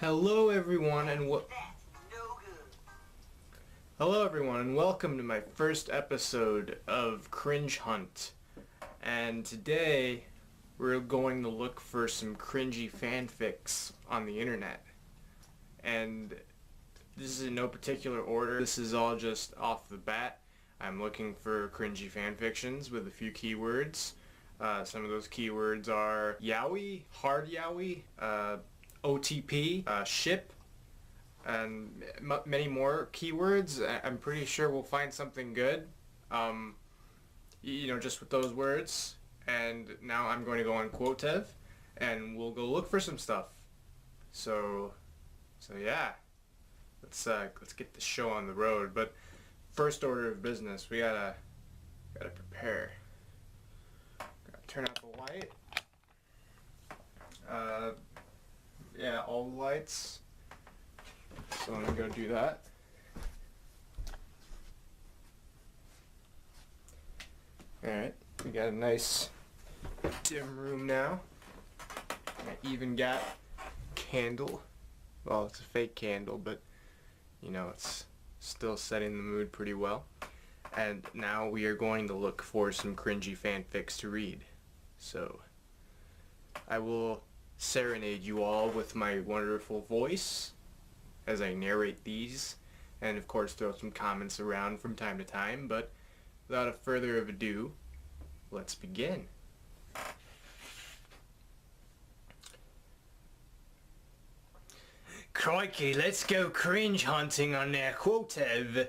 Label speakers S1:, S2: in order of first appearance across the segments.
S1: Hello everyone and welcome to my first episode of Cringe Hunt. And today we're going to look for some cringy fanfics on the internet. And this is in no particular order. This is all just off the bat. I'm looking for cringy fanfictions with a few keywords. Some of those keywords are yaoi, hard yaoi, OTP, ship, and many more keywords. I'm pretty sure we'll find something good, just with those words. And now I'm going to go on Quotev, and we'll go look for some stuff. So yeah, let's get the show on the road. But first order of business, we gotta prepare. Gotta turn out the light. Yeah, all the lights. So I'm gonna go do that. Alright, we got a nice dim room now. I even got candle. Well, it's a fake candle, but it's still setting the mood pretty well. And now we are going to look for some cringy fanfics to read. So I will serenade you all with my wonderful voice as I narrate these, and of course throw some comments around from time to time, but without a further ado, let's begin. Crikey, let's go cringe hunting on their Quotev.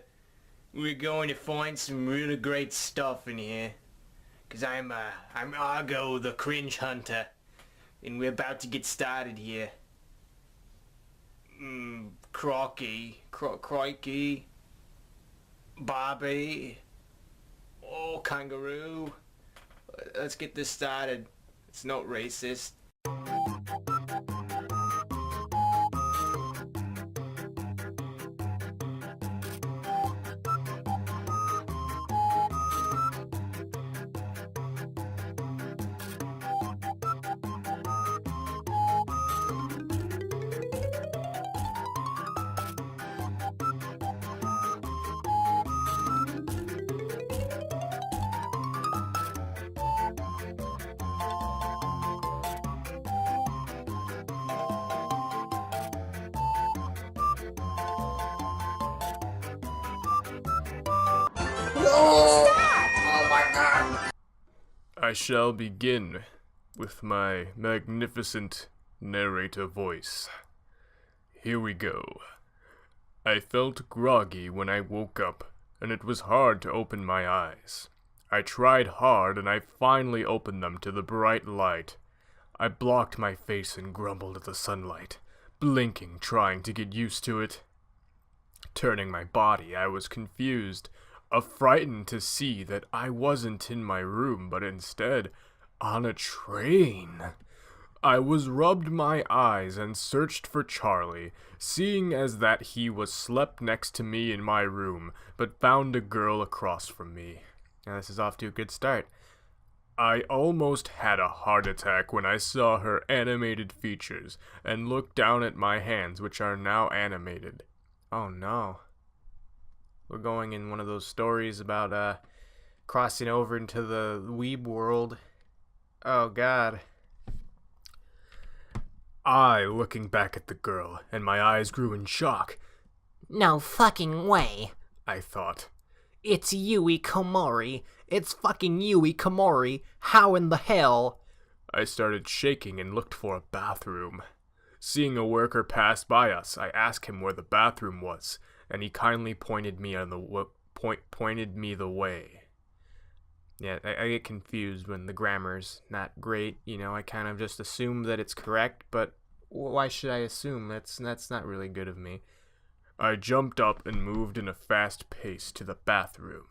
S1: We're going to find some really great stuff in here, cause I'm Argo the cringe hunter. And we're about to get started here. Crikey, Bobby, kangaroo. Let's get this started. It's not racist.
S2: I shall begin with my magnificent narrator voice. Here we go. I felt groggy when I woke up, and it was hard to open my eyes. I tried hard, and I finally opened them to the bright light. I blocked my face and grumbled at the sunlight, blinking, trying to get used to it. Turning my body, I was confused, frightened to see that I wasn't in my room, but instead on a train. I rubbed my eyes and searched for Charlie, seeing as that he was slept next to me in my room, but found a girl across from me. Now this is off to a good start. I almost had a heart attack when I saw her animated features and looked down at my hands, which are now animated. Oh no. We're going in one of those stories about crossing over into the weeb world. Oh god. Looking back at the girl, and my eyes grew in shock.
S3: No fucking way,
S2: I thought.
S3: It's Yui Komori. It's fucking Yui Komori. How in the hell?
S2: I started shaking and looked for a bathroom. Seeing a worker pass by us, I asked him where the bathroom was, and he kindly pointed me the way. Yeah, I get confused when the grammar's not great. I kind of just assume that it's correct, but why should I assume? That's not really good of me. I jumped up and moved in a fast pace to the bathroom.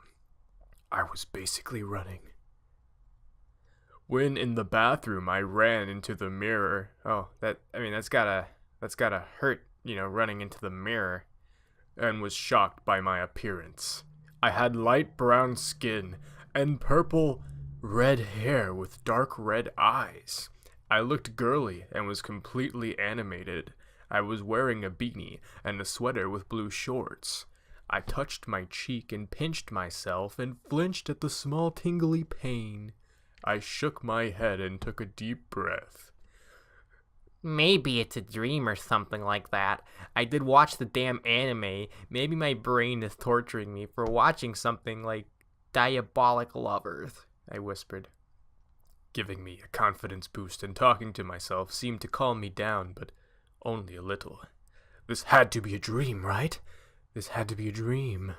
S2: I was basically running. When in the bathroom, I ran into the mirror. That's gotta hurt, running into the mirror. And was shocked by my appearance. I had light brown skin and purple red hair with dark red eyes. I looked girly and was completely animated. I was wearing a beanie and a sweater with blue shorts. I touched my cheek and pinched myself and flinched at the small tingly pain. I shook my head and took a deep breath.
S3: Maybe it's a dream or something like that. I did watch the damn anime. Maybe my brain is torturing me for watching something like Diabolik Lovers, I whispered.
S2: Giving me a confidence boost and talking to myself seemed to calm me down, but only a little. This had to be a dream, right? This had to be a dream.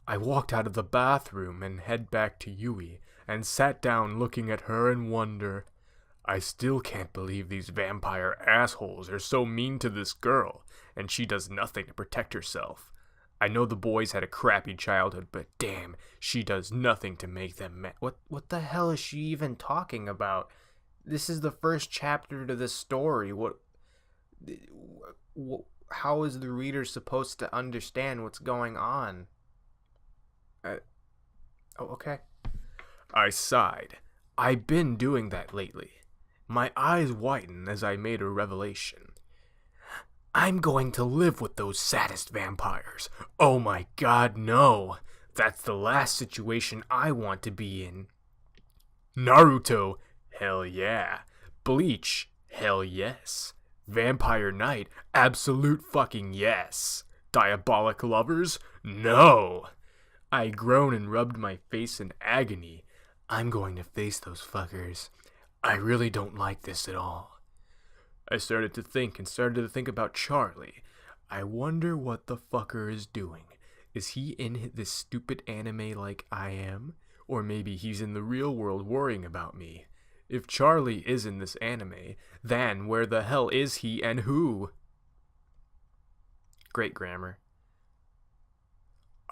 S2: I walked out of the bathroom and head back to Yui and sat down looking at her in wonder. I still can't believe these vampire assholes are so mean to this girl, and she does nothing to protect herself. I know the boys had a crappy childhood, but damn, she does nothing to make them mad.
S3: What the hell is she even talking about? This is the first chapter to this story. How is the reader supposed to understand what's going on? Okay.
S2: I sighed. I've been doing that lately. My eyes widened as I made a revelation. I'm going to live with those saddest vampires. Oh my god, no. That's the last situation I want to be in. Naruto, hell yeah. Bleach, hell yes. Vampire Knight, absolute fucking yes. Diabolik Lovers, no. I groaned and rubbed my face in agony. I'm going to face those fuckers. I really don't like this at all. I started to think about Charlie. I wonder what the fucker is doing. Is he in this stupid anime like I am? Or maybe he's in the real world worrying about me. If Charlie is in this anime, then where the hell is he and who?
S3: Great grammar.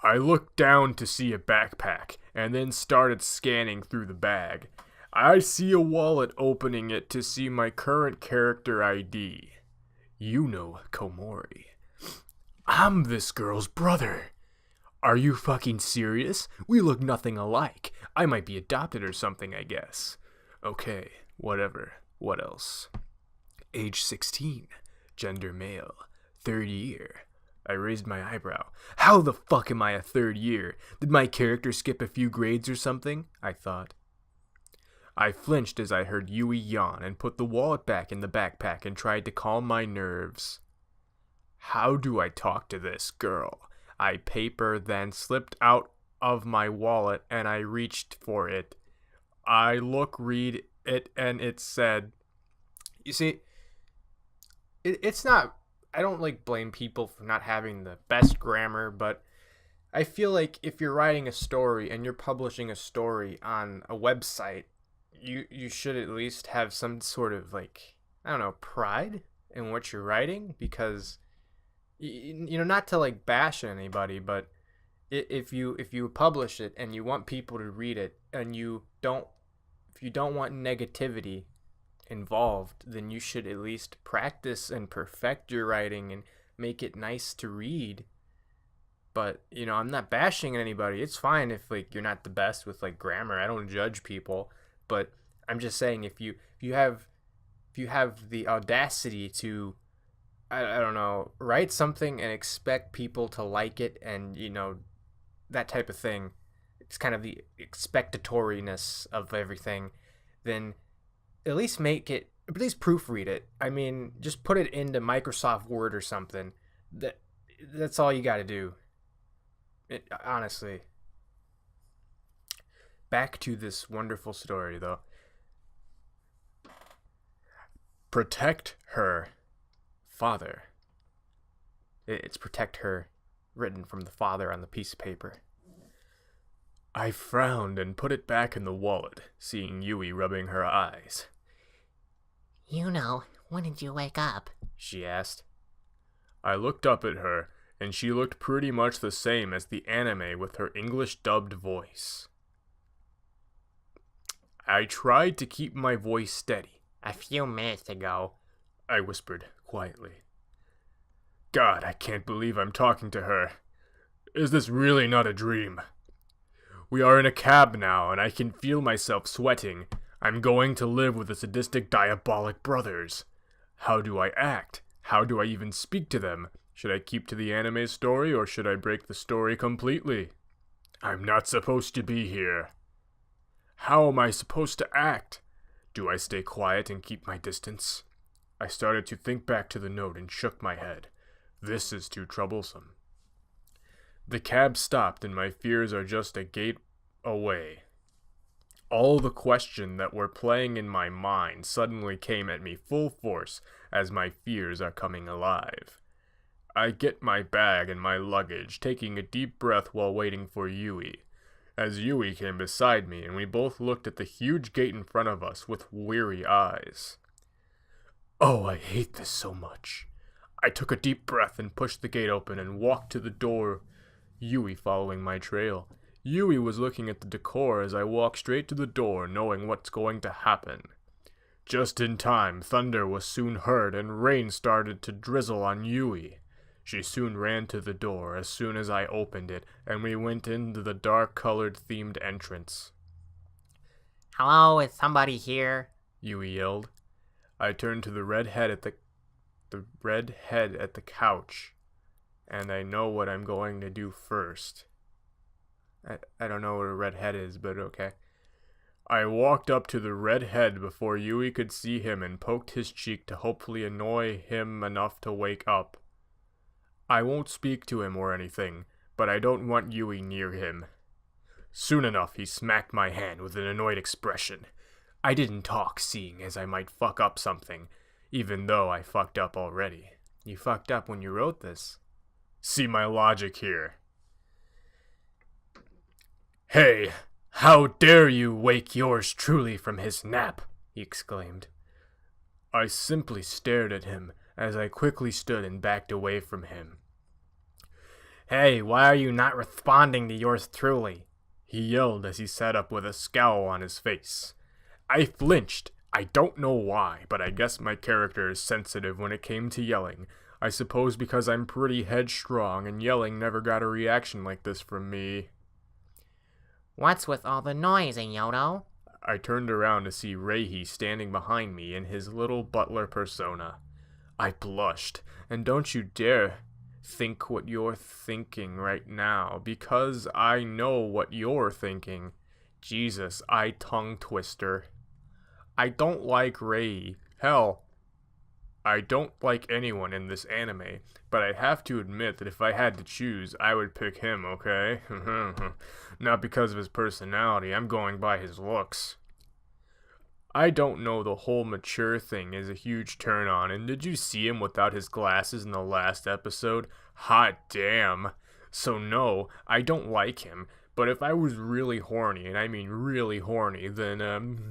S2: I looked down to see a backpack, and then started scanning through the bag. I see a wallet, opening it to see my current character ID. Yuno Komori. I'm this girl's brother. Are you fucking serious? We look nothing alike. I might be adopted or something, I guess. Okay, whatever. What else? Age 16. Gender male. 3rd year. I raised my eyebrow. How the fuck am I a 3rd year? Did my character skip a few grades or something? I thought. I flinched as I heard Yui yawn and put the wallet back in the backpack and tried to calm my nerves. How do I talk to this girl? I paper then slipped out of my wallet and I reached for it. I read it, and it said,
S3: You see, it's not, I don't blame people for not having the best grammar, but I feel like if you're writing a story and you're publishing a story on a website, you should at least have some sort of pride in what you're writing, because not to bash anybody, but if you publish it and you want people to read it and if you don't want negativity involved, then you should at least practice and perfect your writing and make it nice to read. But I'm not bashing anybody. It's fine if you're not the best with grammar. I don't judge people. But I'm just saying, if you have the audacity to, I don't know, write something and expect people to like it, and that type of thing, it's kind of the expectatoriness of everything, then at least proofread it. I mean, just put it into Microsoft Word or something. That's all you got to do. Honestly. Back to this wonderful story, though.
S2: Protect her father.
S3: It's protect her, written from the father on the piece of paper.
S2: I frowned and put it back in the wallet, seeing Yui rubbing her eyes.
S4: When did you wake up?
S2: She asked. I looked up at her, and she looked pretty much the same as the anime with her English dubbed voice. I tried to keep my voice steady.
S3: A few minutes ago,
S2: I whispered quietly. God, I can't believe I'm talking to her. Is this really not a dream? We are in a cab now, and I can feel myself sweating. I'm going to live with the sadistic Diabolik brothers. How do I act? How do I even speak to them? Should I keep to the anime story, or should I break the story completely? I'm not supposed to be here. How am I supposed to act? Do I stay quiet and keep my distance? I started to think back to the note and shook my head. This is too troublesome. The cab stopped and my fears are just a gate away. All the questions that were playing in my mind suddenly came at me full force as my fears are coming alive. I get my bag and my luggage, taking a deep breath while waiting for Yui. As Yui came beside me and we both looked at the huge gate in front of us with weary eyes. Oh, I hate this so much. I took a deep breath and pushed the gate open and walked to the door, Yui following my trail. Yui was looking at the decor as I walked straight to the door, knowing what's going to happen. Just in time, thunder was soon heard and rain started to drizzle on Yui. She soon ran to the door as soon as I opened it, and we went into the dark-colored themed entrance.
S4: Hello, is somebody here?
S2: Yui yelled. I turned to the red head at the couch, and I know what I'm going to do first. I don't know what a red head is, but okay. I walked up to the red head before Yui could see him and poked his cheek to hopefully annoy him enough to wake up. I won't speak to him or anything, but I don't want Yui near him. Soon enough, he smacked my hand with an annoyed expression. I didn't talk, seeing as I might fuck up something, even though I fucked up already. You fucked up when you wrote this. See my logic here. Hey, how dare you wake yours truly from his nap, he exclaimed. I simply stared at him as I quickly stood and backed away from him.
S4: Hey, why are you not responding to yours truly?
S2: He yelled as he sat up with a scowl on his face. I flinched. I don't know why, but I guess my character is sensitive when it came to yelling. I suppose because I'm pretty headstrong and yelling never got a reaction like this from me.
S4: What's with all the noise, Ayoto?
S2: I turned around to see Reihi standing behind me in his little butler persona. I blushed, and don't you dare think what you're thinking right now, because I know what you're thinking. Jesus, I tongue twister. I don't like Rei. Hell, I don't like anyone in this anime, but I have to admit that if I had to choose, I would pick him, okay? Not because of his personality, I'm going by his looks. I don't know, the whole mature thing is a huge turn on, and did you see him without his glasses in the last episode? Hot damn. So no, I don't like him. But if I was really horny, and I mean really horny, then,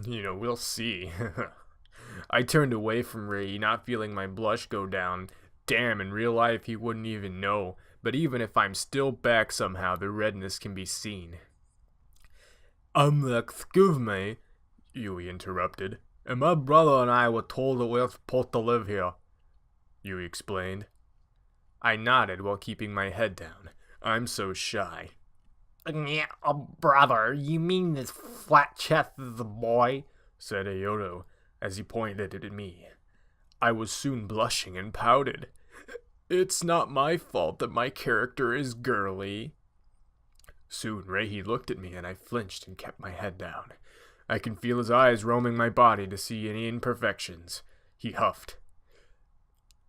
S2: we'll see. I turned away from Rei, not feeling my blush go down. Damn, in real life he wouldn't even know. But even if I'm still back somehow, the redness can be seen. Excuse me, Yui interrupted. And my brother and I were told that we're supposed to live here, Yui explained. I nodded while keeping my head down. I'm so shy.
S4: Yeah, brother, you mean this flat chest is a boy?
S2: Said Ayoto, as he pointed it at me. I was soon blushing and pouted. It's not my fault that my character is girly. Soon Reihi looked at me and I flinched and kept my head down. I can feel his eyes roaming my body to see any imperfections. He huffed.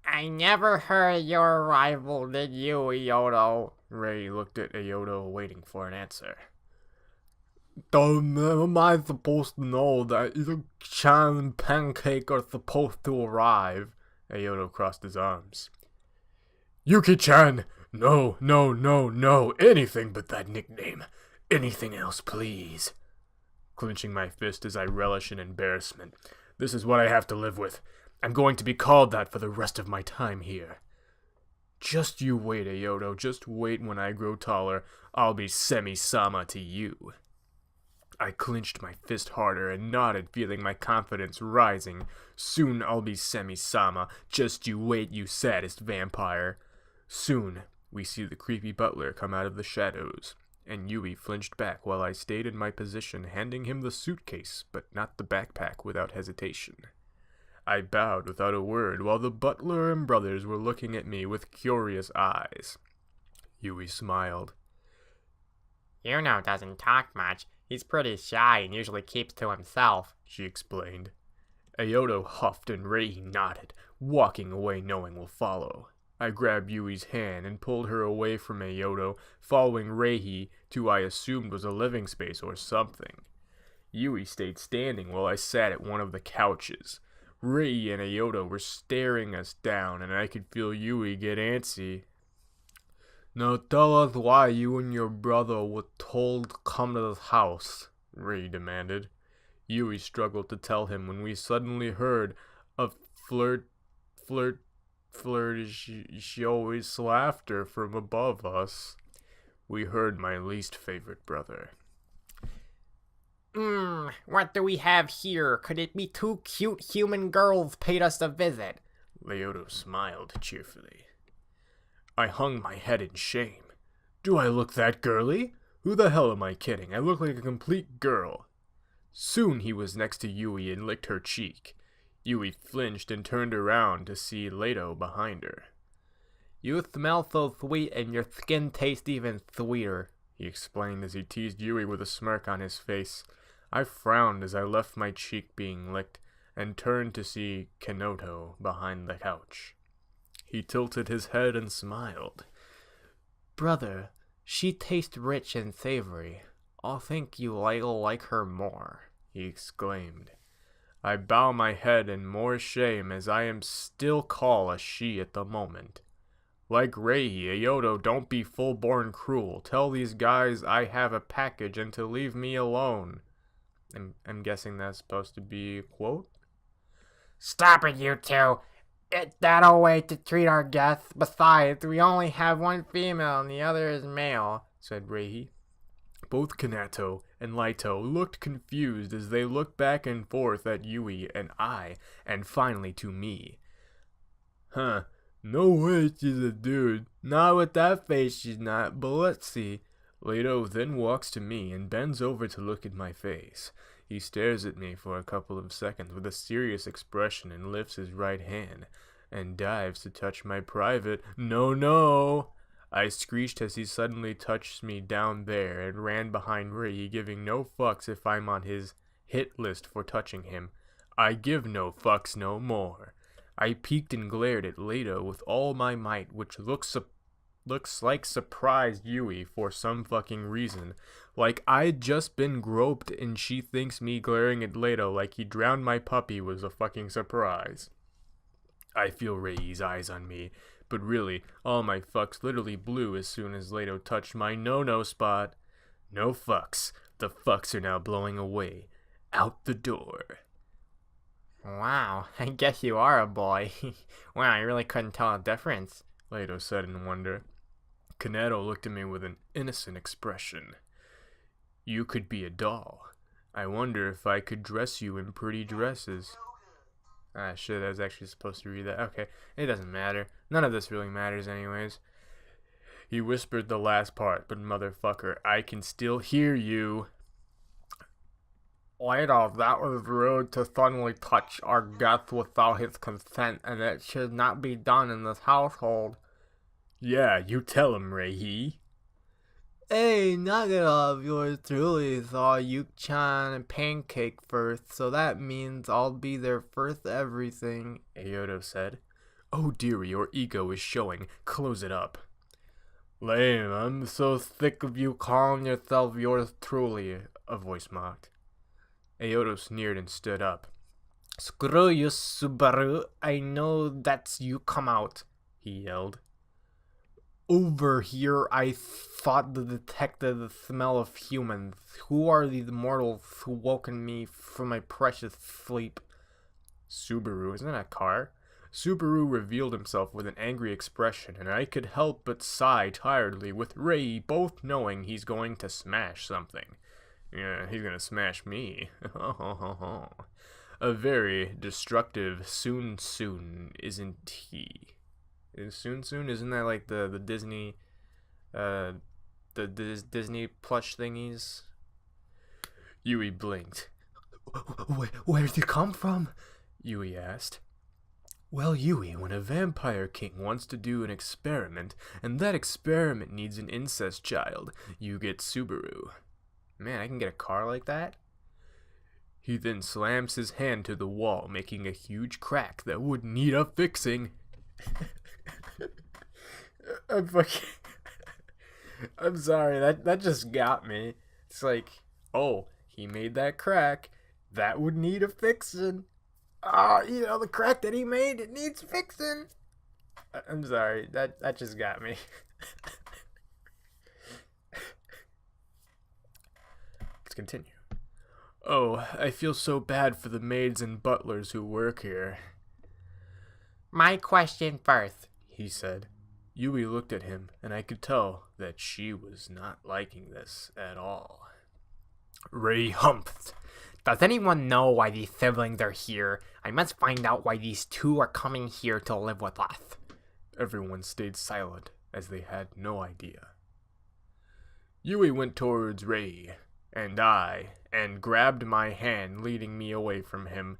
S4: I never heard your rival, did you, Ayoto?
S2: Rei looked at Ayoto, waiting for an answer.
S3: Am I supposed to know that either Chan and Pancake are supposed to arrive?
S2: Ayoto crossed his arms. Yuki-chan! No. Anything but that nickname. Anything else, please. Clenching my fist as I relish in embarrassment. This is what I have to live with. I'm going to be called that for the rest of my time here. Just you wait, Ayoto. Just wait. When I grow taller, I'll be Semi-sama to you. I clenched my fist harder and nodded, feeling my confidence rising. Soon I'll be Semi-sama. Just you wait, you saddest vampire. Soon we see the creepy butler come out of the shadows, and Yui flinched back while I stayed in my position, handing him the suitcase, but not the backpack, without hesitation. I bowed without a word while the butler and brothers were looking at me with curious eyes. Yui smiled.
S4: Yuno doesn't talk much. He's pretty shy and usually keeps to himself,
S2: she explained. Ayoto huffed and Rei nodded, walking away knowing we'll follow. I grabbed Yui's hand and pulled her away from Ayoto, following Reihi to I assumed was a living space or something. Yui stayed standing while I sat at one of the couches. Rei and Ayoto were staring us down, and I could feel Yui get antsy. Now tell us why you and your brother were told to come to this house, Rei demanded. Yui struggled to tell him when we suddenly heard a flirtatious laughter from above us. We heard my least favorite brother.
S4: What do we have here? Could it be two cute human girls paid us a visit?
S2: Leoto smiled cheerfully. I hung my head in shame. Do I look that girly? Who the hell am I kidding? I look like a complete girl. Soon he was next to Yui and licked her cheek. Yui flinched and turned around to see Leto behind her.
S3: You smell so sweet and your skin tastes even sweeter,
S2: he explained as he teased Yui with a smirk on his face. I frowned as I left my cheek being licked and turned to see Kenoto behind the couch. He tilted his head and smiled.
S3: Brother, she tastes rich and savory. I think you'll like her more,
S2: he exclaimed. I bow my head in more shame as I am still called a she at the moment. Like Rei, Ayoto, don't be full-born cruel. Tell these guys I have a package and to leave me alone. I'm guessing that's supposed to be a quote?
S4: Stop it, you two. It's that old way to treat our guests. Besides, we only have one female and the other is male,
S2: said Reihi. Both Kanato and Laito looked confused as they looked back and forth at Yui and I, and finally to me. Huh, no way she's a dude. Not with that face she's not, but let's see. Laito then walks to me and bends over to look at my face. He stares at me for a couple of seconds with a serious expression and lifts his right hand and dives to touch my private. No! I screeched as he suddenly touched me down there and ran behind Rei, giving no fucks if I'm on his hit list for touching him. I give no fucks no more. I peeked and glared at Leto with all my might, which looks like surprised Yui for some fucking reason. Like I'd just been groped and she thinks me glaring at Leto like he drowned my puppy was a fucking surprise. I feel Rei's eyes on me, but really, all my fucks literally blew as soon as Leto touched my no-no spot. No fucks. The fucks are now blowing away. Out the door.
S3: Wow, I guess you are a boy. Wow, I really couldn't tell a difference,
S2: Leto said in wonder. Kaneto looked at me with an innocent expression. You could be a doll. I wonder if I could dress you in pretty dresses. Ah, shit, I was actually supposed to read that. Okay, it doesn't matter. None of this really matters anyways. He whispered the last part, but motherfucker, I can still hear you.
S3: Later, that was rude to suddenly touch our guest without his consent, and it should not be done in this household.
S2: Yeah, you tell him, Reihi.
S3: Hey, knock it off. Yours truly saw Yuk-chan and Pancake first, so that means I'll be there first everything,
S2: Ayoto said. Oh dearie, your ego is showing. Close it up.
S3: Lame, I'm so sick of you calling yourself yours truly, a voice mocked.
S2: Ayoto sneered and stood up.
S3: Screw you, Subaru. I know that's you come out, he yelled. Over here, I thought to detect the smell of humans. Who are these mortals who woken me from my precious sleep?
S2: Subaru, isn't that a car? Subaru revealed himself with an angry expression, and I could help but sigh tiredly, with Rei both knowing he's going to smash something. Yeah, he's gonna smash me. A very destructive soon, isn't he? Is soon? Isn't that like the Disney, the Disney plush thingies? Yui blinked.
S3: Where did you come from? Yui asked. Well, Yui, when a vampire king wants to do an experiment, and that experiment needs an incest child, you get Subaru. Man, I can get a car like that? He then slams his hand to the wall, making a huge crack that would need a fixing. I'm sorry, that just got me. It's like, oh, he made that crack. That would need a fixing. The crack that he made, it needs fixing. I'm sorry, that just got me. Let's continue. Oh, I feel so bad for the maids and butlers who work here.
S4: My question first,
S3: he said. Yui looked at him, and I could tell that she was not liking this at all.
S4: Ray humphed. Does anyone know why these siblings are here? I must find out why these two are coming here to live with us.
S3: Everyone stayed silent, as they had no idea. Yui went towards Ray, and grabbed my hand, leading me away from him.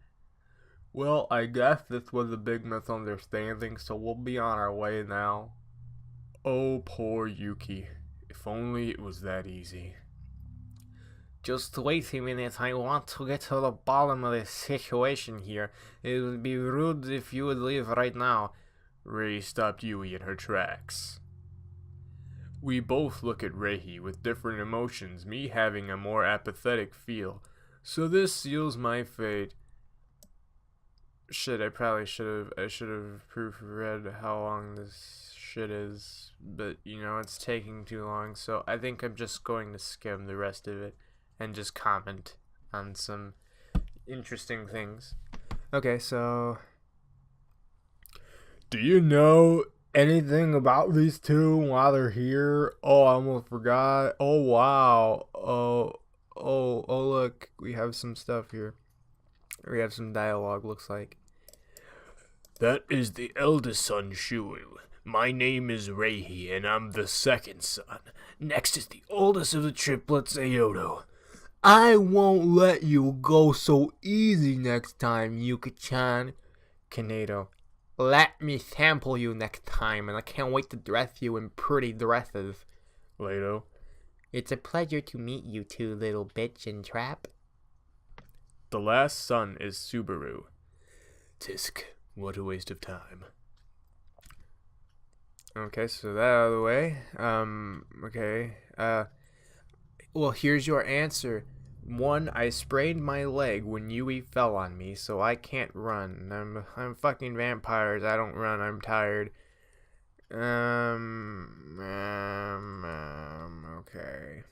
S3: Well, I guess this was a big misunderstanding, so we'll be on our way now. Oh, poor Yuki. If only it was that easy.
S4: Just wait a minute, I want to get to the bottom of this situation here. It would be rude if you would leave right now.
S3: Ray stopped Yui in her tracks. We both look at Reihi with different emotions, me having a more apathetic feel. So this seals my fate. Shit, I should have proofread how long this shit is. But, it's taking too long, so I think I'm just going to skim the rest of it and just comment on some interesting things. Okay, so... Do you know anything about these two while they're here? Oh, I almost forgot. Oh, wow. Oh, look. We have some stuff here. We have some dialogue, looks like.
S2: That is the eldest son, Shuyu. My name is Reihi, and I'm the second son. Next is the oldest of the triplets, Ayoto.
S3: I won't let you go so easy next time, Yuka-chan.
S4: Kanado. Let me sample you next time, and I can't wait to dress you in pretty dresses.
S3: Leto.
S4: It's a pleasure to meet you two, little bitch and trap.
S3: The last son is Subaru. Tisk, what a waste of time. Okay, so that out of the way. Okay. Well, here's your answer. 1, I sprained my leg when Yui fell on me, so I can't run. I'm fucking vampires. I don't run. I'm tired. Okay.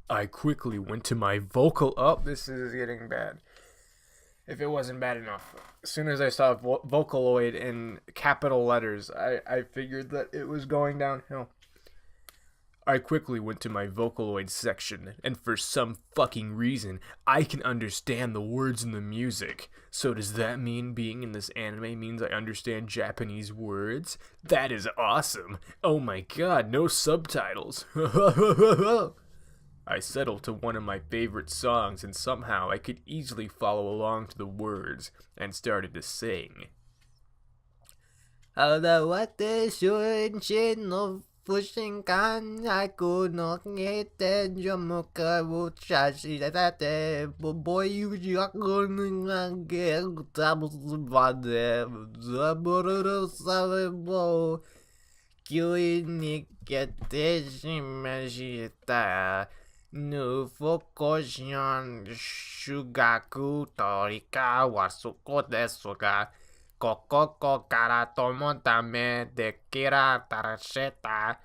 S3: I quickly went to my vocal... Oh, this is getting bad. If it wasn't bad enough. As soon as I saw Vocaloid in capital letters, I figured that it was going downhill. I quickly went to my Vocaloid section, and for some fucking reason, I can understand the words in the music. So does that mean being in this anime means I understand Japanese words? That is awesome! Oh my god, no subtitles! I settled to one of my favorite songs, and somehow I could easily follow along to the words, and started to sing.
S4: Nufokoshon Shugaku Torika Wasuko Desuga Kokoko Kara Tomotame de Kira Tarasheta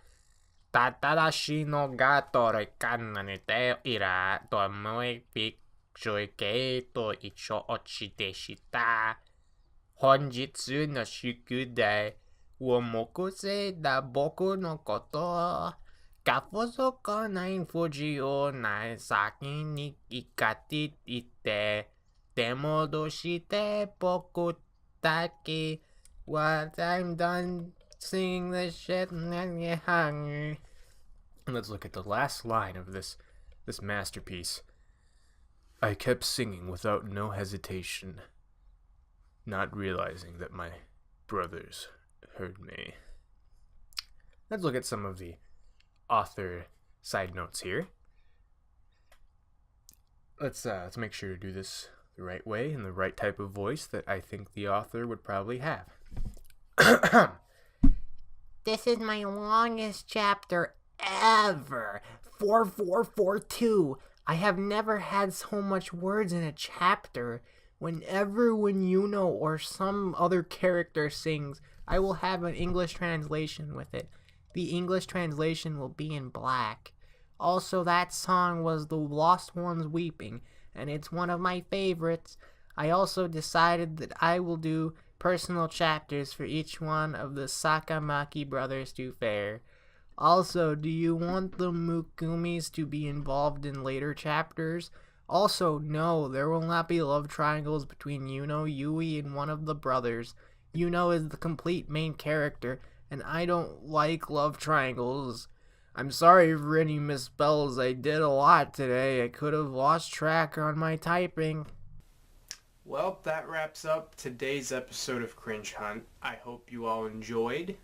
S4: Tatadashi no Gato Rekananite Ira Tomoe Picchuike to Icho Ochideshita Honjitsu no Shukudai Womokuse da Boku no Koto Kafoso konain fuji o nai saki ni ikati ite Demodo shite boku taki. What I'm done singing this shit and get hungry. Let's look at the last line of this masterpiece. I kept singing without no hesitation.
S2: not realizing that my brothers heard me.
S3: Let's look at some of the author side notes here. Let's make sure to do this the right way in the right type of voice that I think the author would probably have.
S4: This is my longest chapter ever. 4442. I have never had so much words in a chapter. When Yuno or some other character sings, I will have an English translation with it. The English translation will be in black. Also, that song was The Lost Ones Weeping, and it's one of my favorites. I also decided that I will do personal chapters for each one of the Sakamaki brothers to fare. Also, do you want the Mukumis to be involved in later chapters? Also, no, there will not be love triangles between Yuno, Yui, and one of the brothers. Yuno is the complete main character, and I don't like love triangles. I'm sorry for any misspells. I did a lot today. I could have lost track on my typing.
S1: Well, that wraps up today's episode of Cringe Hunt. I hope you all enjoyed.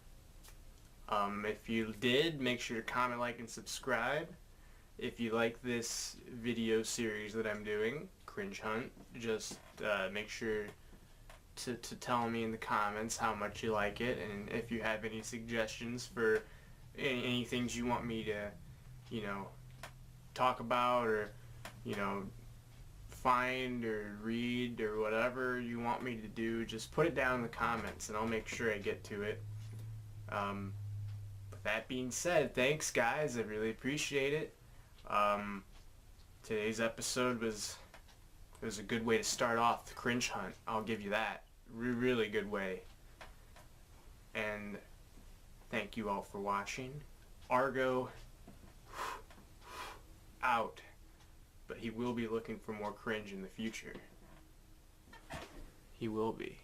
S1: If you did, make sure to comment, like, and subscribe. If you like this video series that I'm doing, Cringe Hunt, just make sure to tell me in the comments how much you like it, and if you have any suggestions for any things you want me to, talk about, or, find or read or whatever you want me to do, just put it down in the comments and I'll make sure I get to it. With that being said, thanks guys, I really appreciate it. Today's episode was a good way to start off the Cringe Hunt, I'll give you that. Really good way. And thank you all for watching. Argo out. But he will be looking for more cringe in the future. He will be.